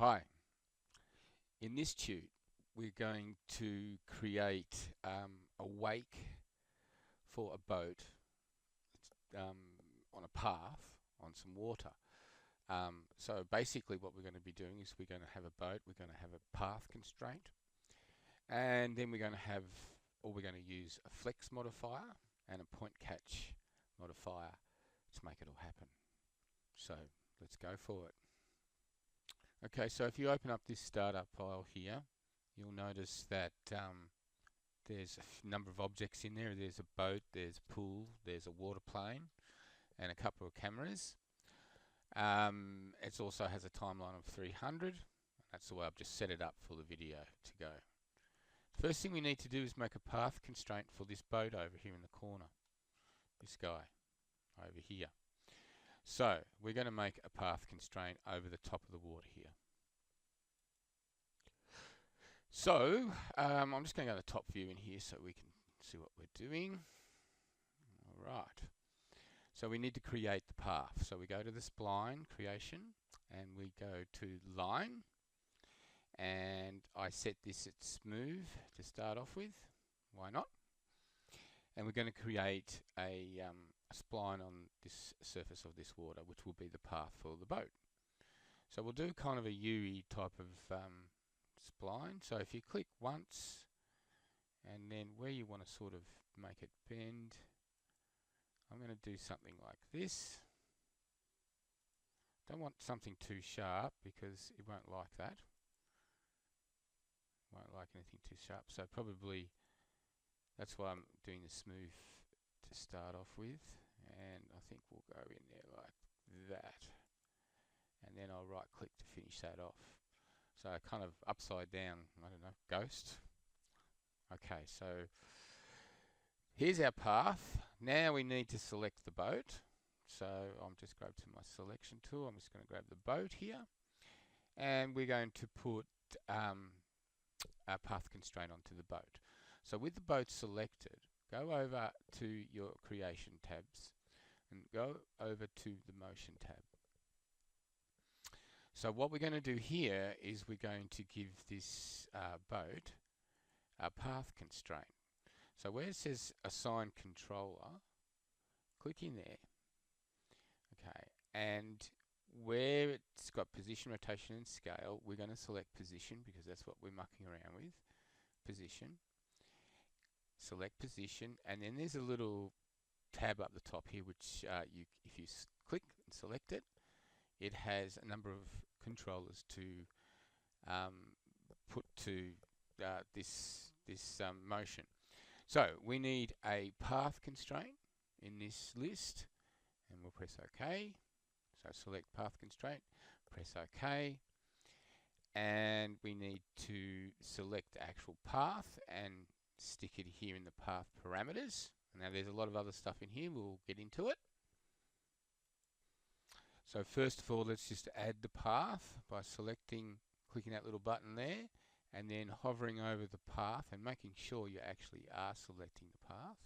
Hi, in this tube we're going to create a wake for a boat um, on a path on some water. So basically what we're going to be doing is we're going to have a boat, we're going to have a path constraint, and then we're going to use a flex modifier and a point catch modifier to make it all happen. So let's go for it. Okay, so if you open up this startup file here, you'll notice that there's a number of objects in there. There's a boat, there's a pool, there's a water plane, and a couple of cameras. It also has a timeline of 300. That's the way I've just set it up for the video to go. First thing we need to do is make a path constraint for this boat over here in the corner. This guy over here. So we're going to make a path constraint over the top of the water here. So I'm just going to go to the top view in here so we can see what we're doing. All right. So we need to create the path. So we go to the spline creation and we go to line, and I set this at smooth to start off with. Why not? And we're going to create a spline on this surface of this water, which will be the path for the boat. So we'll do kind of a UE type of spline. So if you click once, and then where you want to sort of make it bend, I'm going to do something like this. Don't want something too sharp because it won't like that. Won't like anything too sharp. So probably that's why I'm doing the smooth to start off with. And I think we'll go in there like that. And then I'll right click to finish that off. So kind of upside down, I don't know, ghost. Okay, so here's our path. Now we need to select the boat. So I'm just going to my selection tool. I'm just going to grab the boat here. And we're going to put our path constraint onto the boat. So with the boat selected, go over to your creation tabs and go over to the motion tab. So what we're going to do here is we're going to give this boat a path constraint. So where it says assign controller, click in there. Okay, and where it's got position, rotation and scale, we're going to select position because that's what we're mucking around with. Position. Select position, and then there's a little tab up the top here which if you click and select it, it has a number of controllers to put to this motion. So we need a path constraint in this list, and we'll press OK. So select path constraint, press OK, and we need to select the actual path and stick it here in the path parameters. Now there's a lot of other stuff in here, we'll get into it. So first of all, let's just add the path by clicking that little button there, and then hovering over the path and making sure you actually are selecting the path.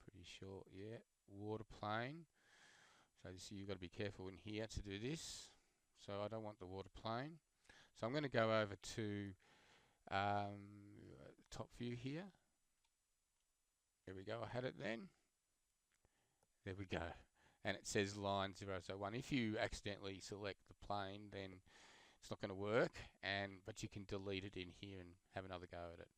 Pretty sure, yeah, water plane. So you've got to be careful in here to do this. So I don't want the water plane. So I'm going to go over to top view here. There we go, I had it then. There we go. And it says line 001. If you accidentally select the plane, then it's not going to work, but you can delete it in here and have another go at it.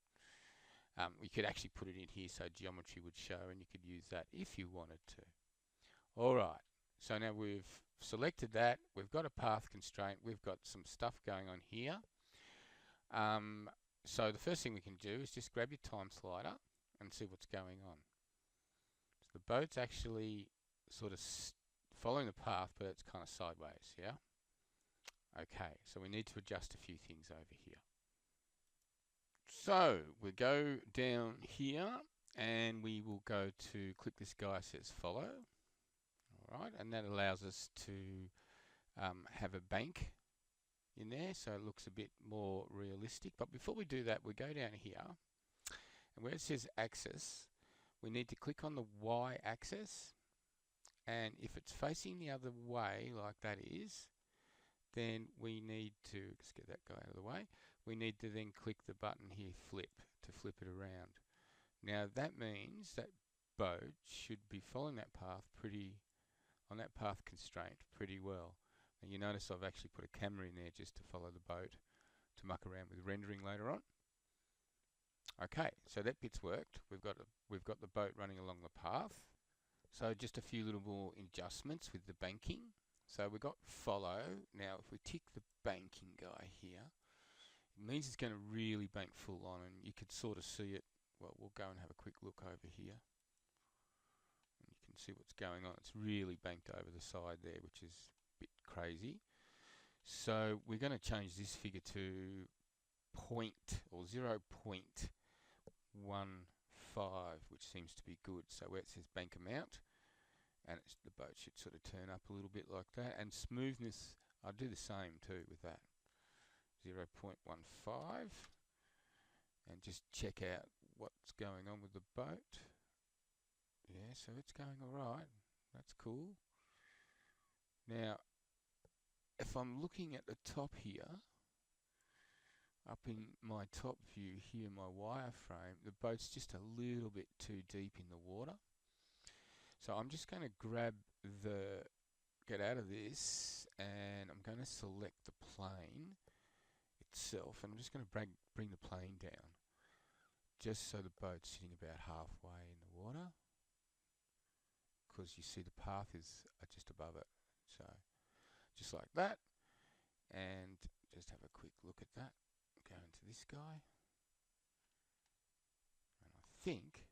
You could actually put it in here so geometry would show, and you could use that if you wanted to. Alright, so now we've selected that, we've got a path constraint, we've got some stuff going on here. So the first thing we can do is just grab your time slider and see what's going on. So the boat's actually sort of following the path, but it's kind of sideways, yeah? Okay, so we need to adjust a few things over here. So we go down here and we will go to click this guy that says follow. Alright, and that allows us to have a bank in there so it looks a bit more realistic. But before we do that, we go down here and where it says axis, we need to click on the Y axis, and if it's facing the other way like that is, then we need to, let's get that guy out of the way, we need to then click the button here, flip, to flip it around. Now that means that boat should be following that path on that path constraint pretty well. And you notice I've actually put a camera in there just to follow the boat, to muck around with rendering later on. Okay, so that bit's worked. We've got the boat running along the path. So just a few little more adjustments with the banking. So we've got follow. Now if we tick the banking guy here, it means it's going to really bank full on, and you could sort of see it. Well, we'll go and have a quick look over here. And you can see what's going on. It's really banked over the side there, which is a bit crazy. So we're going to change this figure to 0.15, which seems to be good. So where it says bank amount, and the boat should sort of turn up a little bit like that. And smoothness, I'll do the same too with that. 0.15, and just check out what's going on with the boat. Yeah, so it's going alright. That's cool. Now, if I'm looking at the top here, up in my top view here, my wireframe, the boat's just a little bit too deep in the water. So I'm just going to get out of this, and I'm going to select the plane itself, and I'm just going to bring the plane down, just so the boat's sitting about halfway in the water, because you see the path is just above it. So just like that, and just have a quick look at that. Go into this guy, and I think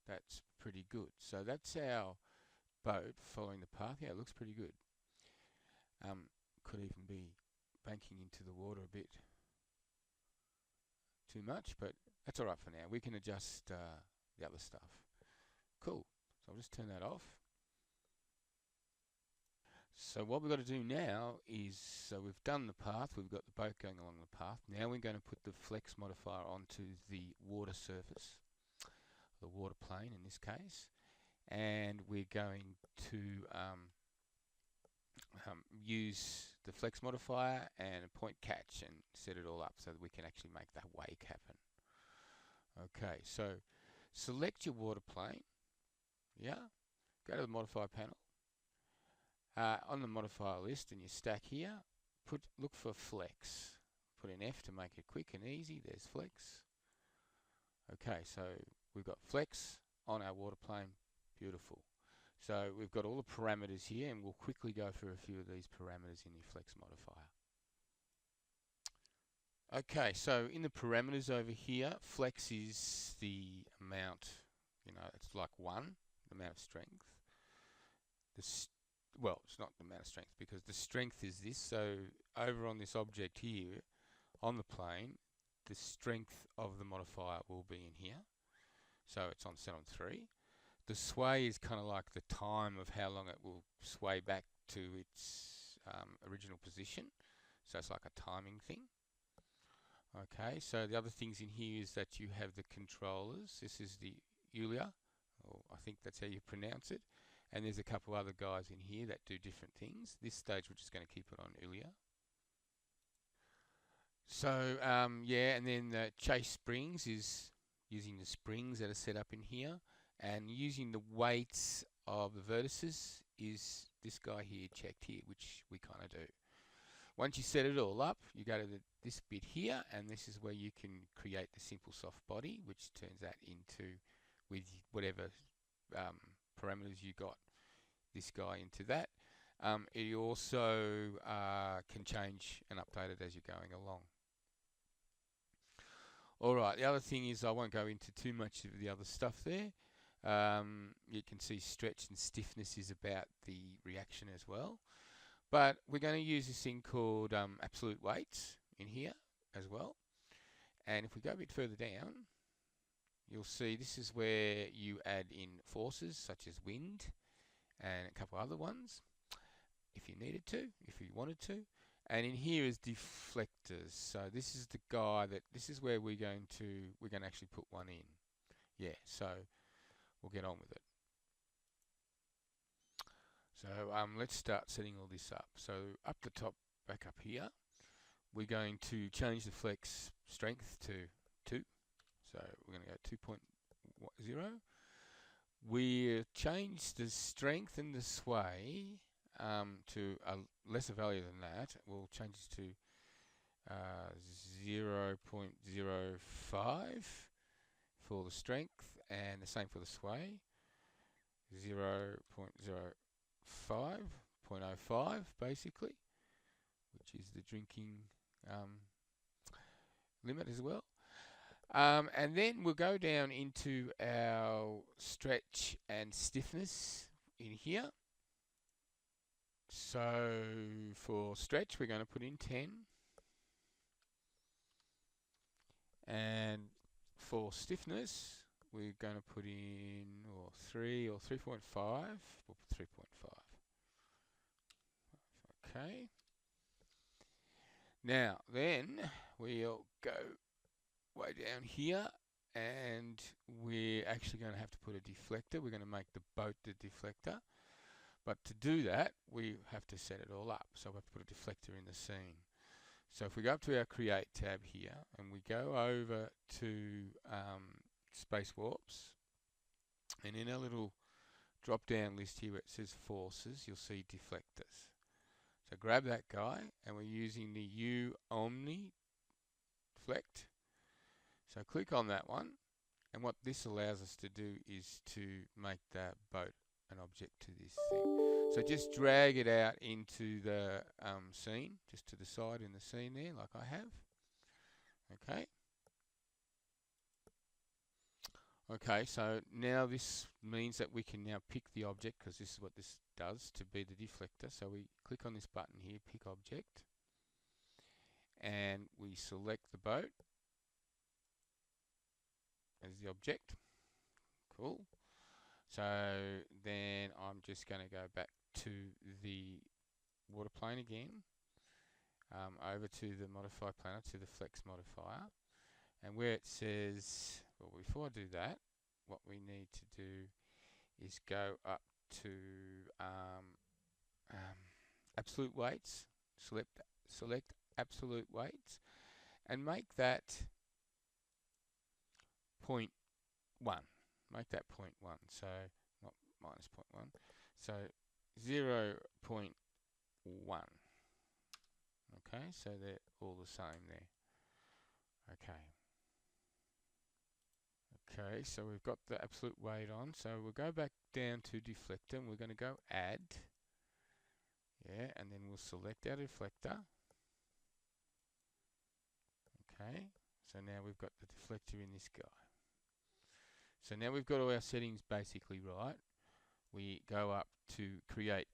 that's pretty good. So that's our boat following the path. Yeah, it looks pretty good. Could even be banking into the water a bit too much, but that's alright for now. We can adjust the other stuff. Cool. So I'll just turn that off. So what we've got to do now is, so we've done the path, we've got the boat going along the path. Now we're going to put the flex modifier onto the water surface, the water plane in this case, and we're going to use the flex modifier and a point catch and set it all up so that we can actually make that wake happen. Okay, so select your water plane, yeah, go to the modifier panel. On the modifier list in your stack here, look for flex. Put an F to make it quick and easy. There's flex. Okay, so we've got flex on our water plane. Beautiful. So we've got all the parameters here, and we'll quickly go through a few of these parameters in the flex modifier. Okay, so in the parameters over here, flex is the amount, it's like 1, the amount of strength. Well, it's not the amount of strength, because the strength is this. So over on this object here, on the plane, the strength of the modifier will be in here. So it's set on 3. The sway is kind of like the time of how long it will sway back to its original position. So it's like a timing thing. Okay, so the other things in here is that you have the controllers. This is the Euler, or I think that's how you pronounce it. And there's a couple other guys in here that do different things. This stage we're just going to keep it on Euler. So yeah, and then the chase springs is using the springs that are set up in here, and using the weights of the vertices is this guy here checked here, which we kind of do. Once you set it all up, you go to this bit here, and this is where you can create the simple soft body, which turns that into, with whatever parameters you got, this guy into that. It also can change and update it as you're going along. Alright, the other thing is, I won't go into too much of the other stuff there. You can see stretch and stiffness is about the reaction as well. But we're going to use this thing called absolute weights in here as well. And if we go a bit further down, you'll see this is where you add in forces such as wind and a couple other ones if you needed to, if you wanted to. And in here is deflectors. So this is the guy this is where we're going to actually put one in. Yeah, so we'll get on with it. So let's start setting all this up. So up the top back up here. We're going to change the flex strength to 2. So we're going to go 2.0. We change the strength and the sway to a lesser value than that. We'll change it to 0.05 for the strength, and the same for the sway. 0.05, 0.05 basically, which is the drinking limit as well. And then we'll go down into our stretch and stiffness in here. So for stretch, we're going to put in 10. And for stiffness, we're going to put in 3 or 3.5. We'll put 3.5. Okay. Now, then we'll go way down here, and we're actually going to have to put a deflector. We're going to make the boat the deflector. But to do that, we have to set it all up. So we have to put a deflector in the scene. So if we go up to our Create tab here, and we go over to Space Warps, and in our little drop-down list here where it says Forces, you'll see Deflectors. So grab that guy, and we're using the U Omni Deflect. So click on that one, and what this allows us to do is to make that boat an object to this thing. So just drag it out into the scene, just to the side in the scene there, like I have. Okay. Okay, so now this means that we can now pick the object, because this is what this does to be the deflector. So we click on this button here, pick object, and we select the boat as the object. Cool. So then I'm just going to go back to the water plane again, over to the modify planner, to the flex modifier, and where it says, well, before I do that, what we need to do is go up to absolute weights, select absolute weights, and make that 0.1. Make that 0.1, so not minus 0.1, so 0.1. Okay, so they're all the same there. Okay. Okay, so we've got the absolute weight on, so we'll go back down to deflector, and we're going to go add. Yeah, and then we'll select our deflector. Okay, so now we've got the deflector in this guy. So now we've got all our settings basically right. We go up to create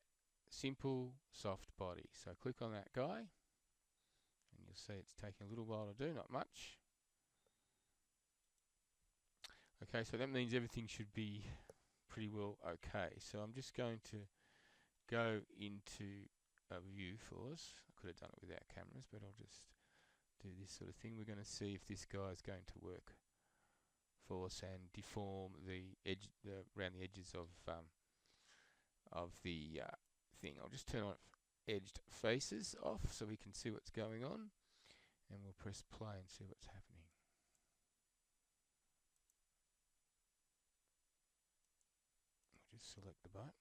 simple soft body. So click on that guy, and you'll see it's taking a little while to do, not much. Okay, so that means everything should be pretty well okay. So I'm just going to go into a view for us. I could have done it without cameras, but I'll just do this sort of thing. We're going to see if this guy is going to work for us and deform the edge, around the edges of the thing. I'll just turn off edged faces off so we can see what's going on, and we'll press play and see what's happening. I'll just select the boat.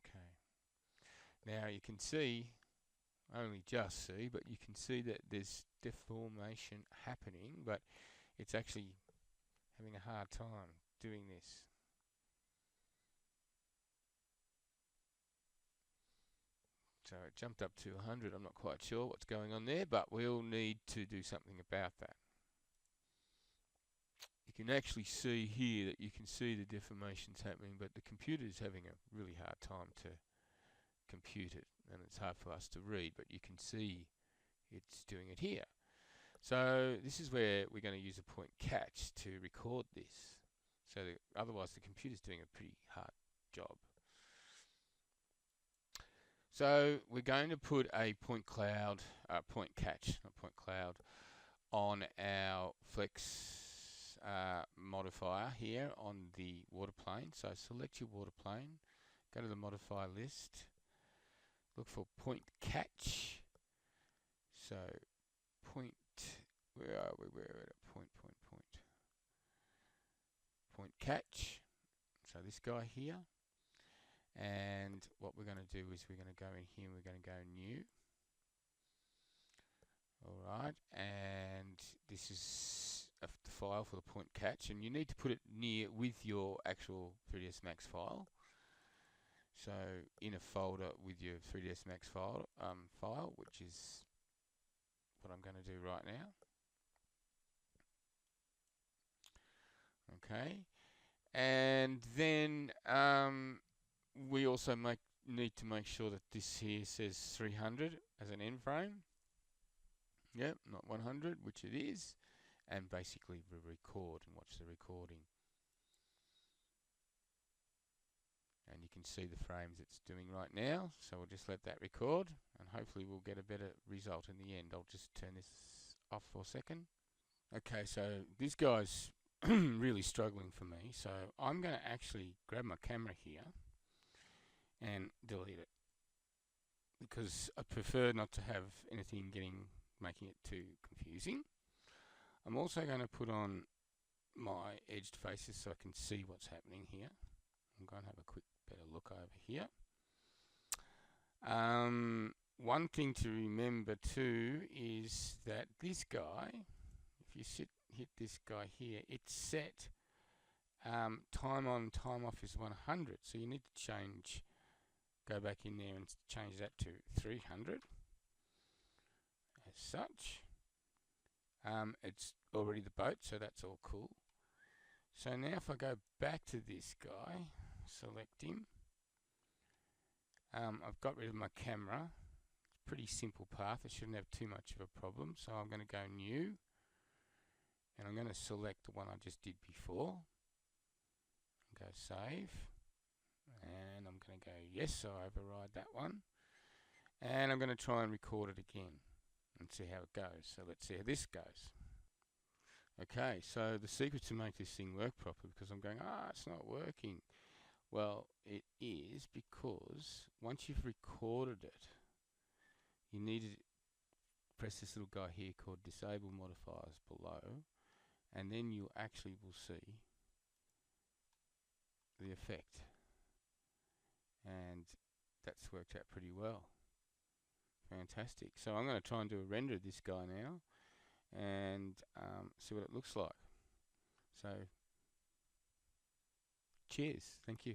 Okay. Now you can see, only just see, but you can see that there's deformation happening, but it's actually having a hard time doing this. So it jumped up to 100. I'm not quite sure what's going on there, but we'll need to do something about that. You can actually see here that you can see the deformations happening, but the computer is having a really hard time to compute it, and it's hard for us to read, but you can see it's doing it here. So this is where we're going to use a point catch to record this. So otherwise the computer's doing a pretty hard job. So we're going to put a point catch, not point cloud, on our flex modifier here on the water plane. So select your water plane, go to the modify list, look for point catch. So point, where are we? We're at a point catch. So this guy here. And what we're going to do is we're going to go in here and we're going to go new. Alright, and this is the file for the point catch, and you need to put it near with your actual 3ds Max file. So in a folder with your 3ds Max file, which is what I'm going to do right now. Okay, and then we also need to make sure that this here says 300 as an end frame. Yep, not 100, which it is. And basically we record and watch the recording. And you can see the frames it's doing right now. So we'll just let that record and hopefully we'll get a better result in the end. I'll just turn this off for a second. Okay, so this guy's really struggling for me. So I'm going to actually grab my camera here and delete it, because I prefer not to have anything making it too confusing. I'm also going to put on my edged faces so I can see what's happening here. I'm going to have a quick better look over here. One thing to remember too is that this guy, if you hit this guy here, it's set time on, time off is 100. So you need to go back in there and change that to 300 as such. It's already the boat, so that's all cool. So now if I go back to this guy, select him, I've got rid of my camera. It's a pretty simple path, I shouldn't have too much of a problem. So I'm going to go new, and I'm going to select the one I just did before, go save, and I'm going to go yes, so I override that one, and I'm going to try and record it again and see how it goes. So let's see how this goes. Okay, so the secret to make this thing work properly, because I'm going, it's not working. Well, it is because once you've recorded it, you need to press this little guy here called Disable Modifiers below, and then you actually will see the effect. And that's worked out pretty well. Fantastic. So I'm going to try and do a render of this guy now and see what it looks like. So cheers. Thank you.